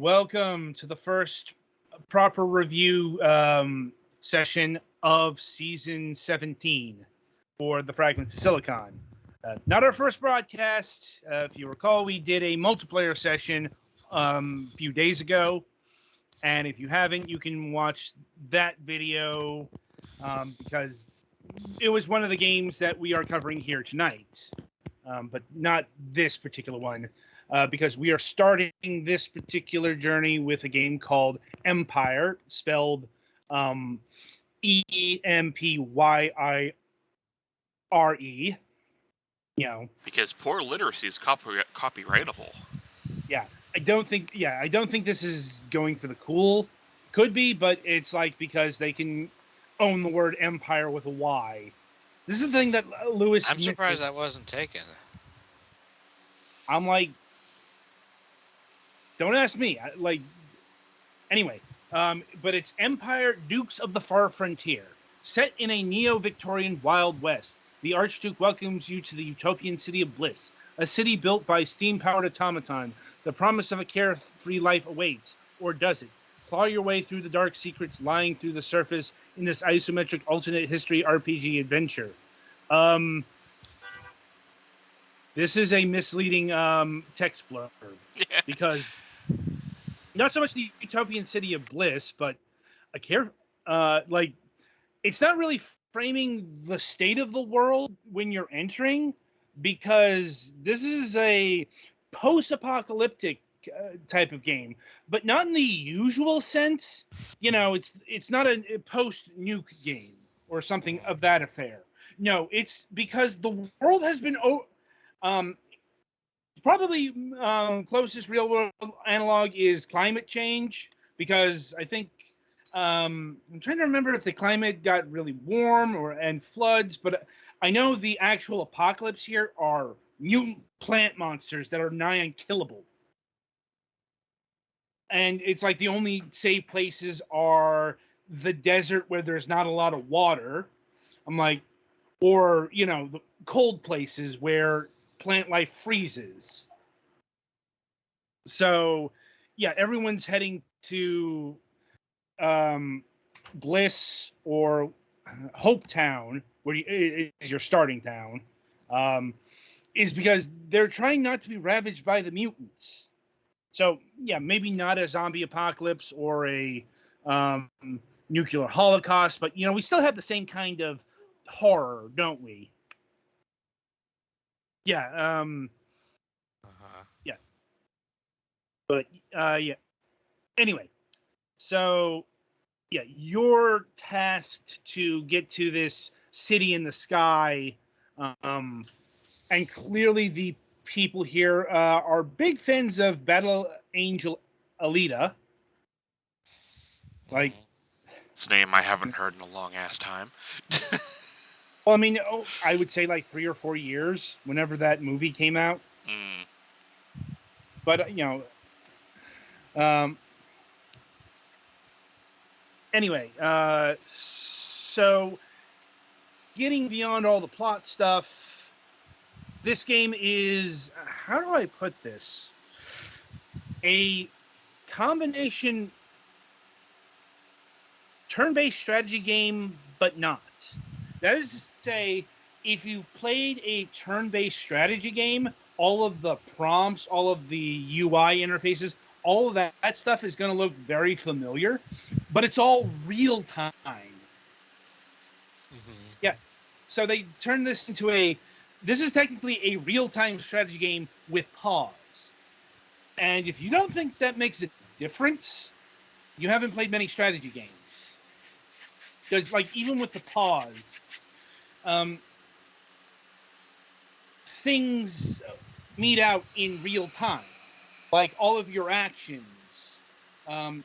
welcome to the first proper review session of season 17 for the Fragments of Silicon. Not our first broadcast. If you recall, we did a multiplayer session a few days ago. And if you haven't, you can watch that video because it was one of the games that we are covering here tonight, but not this particular one. Because we are starting this particular journey with a game called EMPYRE, spelled EMPYRE. You know, because poor literacy is copyrightable. Yeah, I don't think this is going for the cool. Could be, but it's like because they can own the word empire with a Y. This is the thing that Lewis. I'm surprised that wasn't taken. I'm like, don't ask me. Anyway, but it's Empire Dukes of the Far Frontier. Set in a neo-Victorian Wild West, the Archduke welcomes you to the utopian city of Bliss, a city built by steam-powered automaton. The promise of a carefree life awaits, or does it? Claw your way through the dark secrets lying through the surface in this isometric alternate history RPG adventure. This is a misleading text blurb because not so much the utopian city of Bliss, but it's not really framing the state of the world when you're entering, because this is a post-apocalyptic type of game, but not in the usual sense. You know, it's not a post-nuke game or something of that affair. No, it's because the world has been probably closest real world analog is climate change, because I think I'm trying to remember if the climate got really warm and floods, but I know the actual apocalypse here are mutant plant monsters that are nigh unkillable. And it's like the only safe places are the desert where there's not a lot of water. I'm like, or, you know, the cold places where plant life freezes. So, yeah, everyone's heading to Bliss or Hope Town, where is your starting town, is because they're trying not to be ravaged by the mutants. So, yeah, maybe not a zombie apocalypse or a nuclear holocaust, but, you know, we still have the same kind of horror, don't we? Yeah. Yeah. But, yeah. Anyway, so, yeah, you're tasked to get to this city in the sky, and clearly the people here are big fans of Battle Angel Alita. Like, it's a name I haven't heard in a long ass time. well, I mean, I would say like 3 or 4 years, whenever that movie came out. But you know, anyway, so getting beyond all the plot stuff, this game is, how do I put this? A combination turn-based strategy game, but not. That is to say, if you played a turn-based strategy game, all of the prompts, all of the UI interfaces, all of that stuff is going to look very familiar, but it's all real time. Yeah. So they turned this into this is technically a real-time strategy game with pause. And if you don't think that makes a difference, you haven't played many strategy games. Because, like, even with the pause, things meet out in real time. Like, all of your actions. I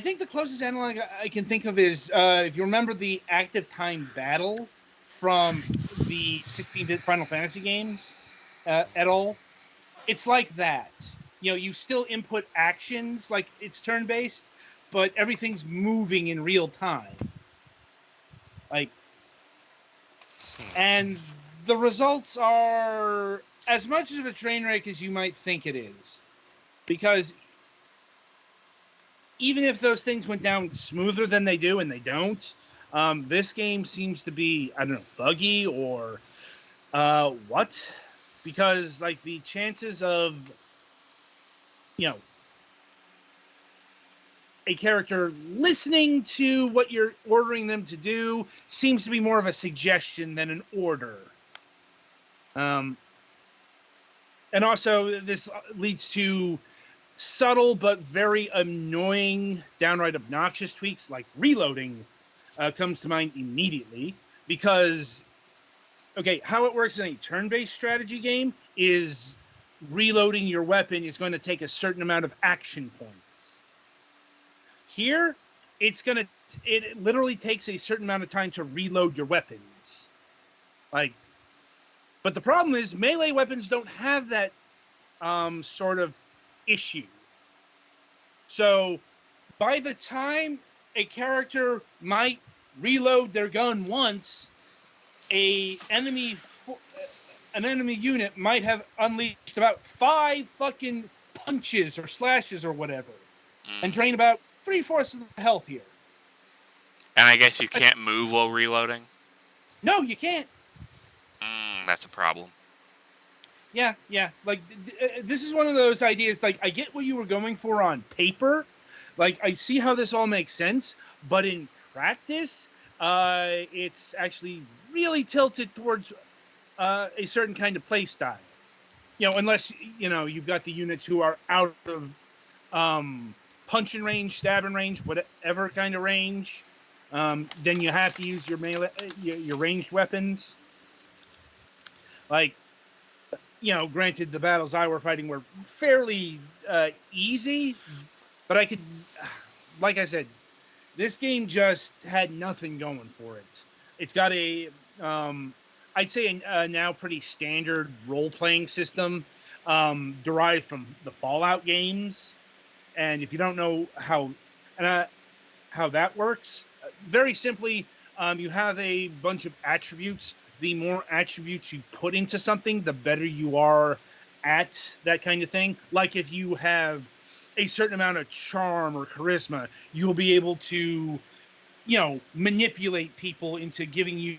think the closest analog I can think of is, if you remember the active time battle from the 16-bit Final Fantasy games at all, it's like that. You know, you still input actions, like it's turn-based, but everything's moving in real time. Like, and the results are as much of a train wreck as you might think it is. Because even if those things went down smoother than they do, and they don't, this game seems to be, I don't know, buggy or what? Because like the chances of, you know, a character listening to what you're ordering them to do seems to be more of a suggestion than an order. And also, this leads to subtle but very annoying, downright obnoxious tweaks, like reloading comes to mind immediately. Because, okay, how it works in a turn-based strategy game is reloading your weapon is going to take a certain amount of action points. Here, it literally takes a certain amount of time to reload your weapons. But the problem is melee weapons don't have that sort of issue. So by the time a character might reload their gun once, an enemy unit might have unleashed about 5 fucking punches or slashes or whatever, and drain about 3/4 of the health here. And I guess you can't move while reloading? No, you can't. That's a problem. Yeah. Like, this is one of those ideas, like, I get what you were going for on paper. Like, I see how this all makes sense, but in practice, it's actually really tilted towards a certain kind of play style. Unless, you've got the units who are out of punching range, stabbing range, whatever kind of range, then you have to use your melee, your ranged weapons. Like, granted, the battles I were fighting were fairly easy, but I could, like I said, this game just had nothing going for it. It's got a, I'd say a now pretty standard role-playing system derived from the Fallout games. And if you don't know how that works, very simply, you have a bunch of attributes. The more attributes you put into something, the better you are at that kind of thing. Like if you have a certain amount of charm or charisma, you'll be able to, manipulate people into giving you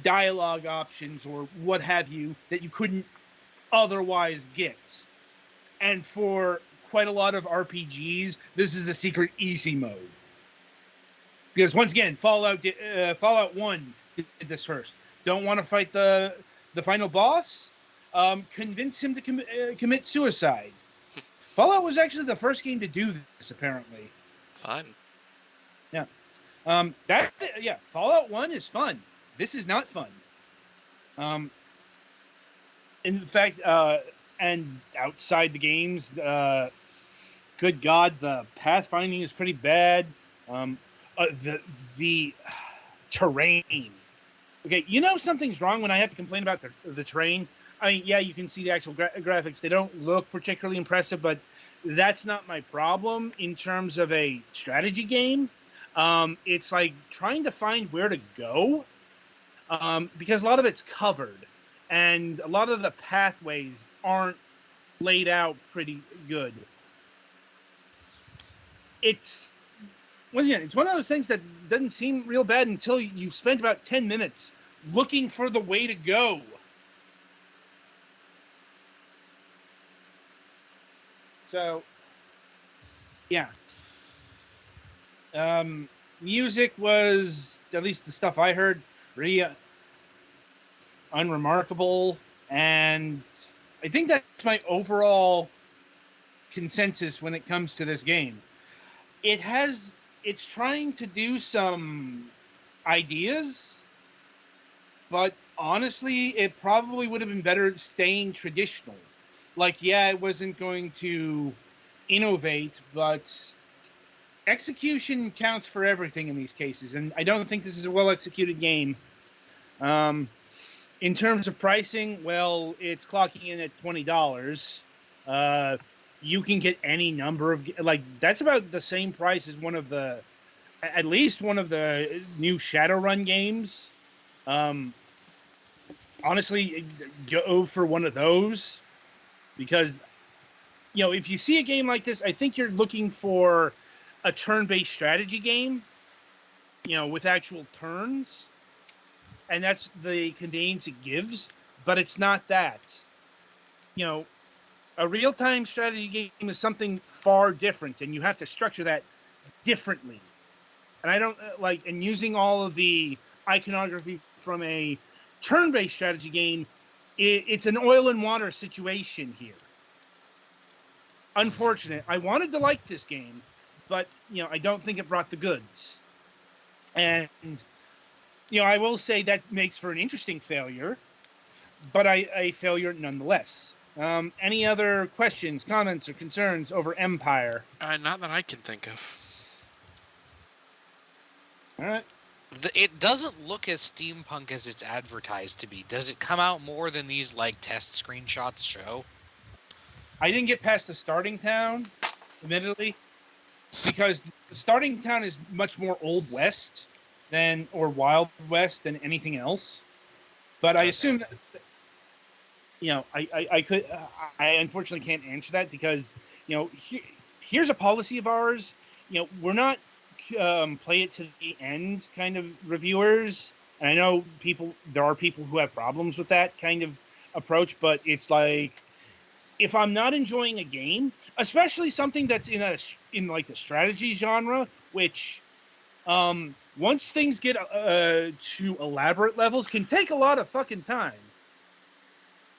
dialogue options or what have you that you couldn't otherwise get. And for quite a lot of RPGs, this is the secret easy mode. Because once again, Fallout 1 did this first. Don't want to fight the final boss? Convince him to commit suicide. Fallout was actually the first game to do this, apparently. Fun. Yeah. Fallout 1 is fun. This is not fun. In fact, and outside the games, good God, the pathfinding is pretty bad. The terrain. Okay, something's wrong when I have to complain about the terrain. I mean, yeah, you can see the actual graphics. They don't look particularly impressive, but that's not my problem in terms of a strategy game. It's like trying to find where to go, because a lot of it's covered, and a lot of the pathways aren't laid out pretty good. It's one of those things that doesn't seem real bad until you've spent about 10 minutes looking for the way to go. So, yeah. Music was, at least the stuff I heard, pretty unremarkable. And I think that's my overall consensus when it comes to this game. It's trying to do some ideas, but honestly, it probably would have been better staying traditional. Like, yeah, it wasn't going to innovate, but execution counts for everything in these cases, and I don't think this is a well-executed game. In terms of pricing, well, it's clocking in at $20. You can get any number of, like, that's about the same price as at least one of the new Shadowrun games. Honestly, go for one of those, because, if you see a game like this, I think you're looking for a turn-based strategy game, with actual turns, and that's the convenience it gives, but it's not that. A real-time strategy game is something far different, and you have to structure that differently. And I don't and using all of the iconography from a turn-based strategy game, it's an oil and water situation here. Unfortunate. I wanted to like this game, but I don't think it brought the goods. And I will say that makes for an interesting failure, but a failure nonetheless. Any other questions, comments, or concerns over EMPYRE? Not that I can think of. All right. It doesn't look as steampunk as it's advertised to be. Does it come out more than these test screenshots show? I didn't get past the starting town, admittedly, because the starting town is much more Old West or Wild West than anything else. But I assume that, I unfortunately can't answer that because, here's a policy of ours. We're not play it to the end kind of reviewers. And I know there are people who have problems with that kind of approach, but it's like, if I'm not enjoying a game, especially something that's in the strategy genre, which once things get to elaborate levels, can take a lot of fucking time.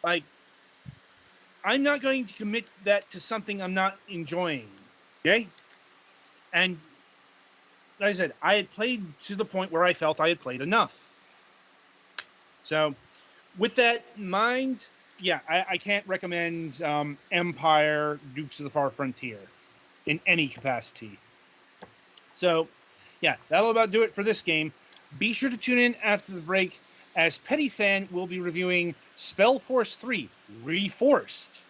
I'm not going to commit that to something I'm not enjoying. Okay? And like I said, I had played to the point where I felt I had played enough. So, with that in mind, yeah, I can't recommend EMPYRE, Dukes of the Far Frontier in any capacity. So, yeah, that'll about do it for this game. Be sure to tune in after the break, as Petty Fan will be reviewing Spellforce 3 Reforced.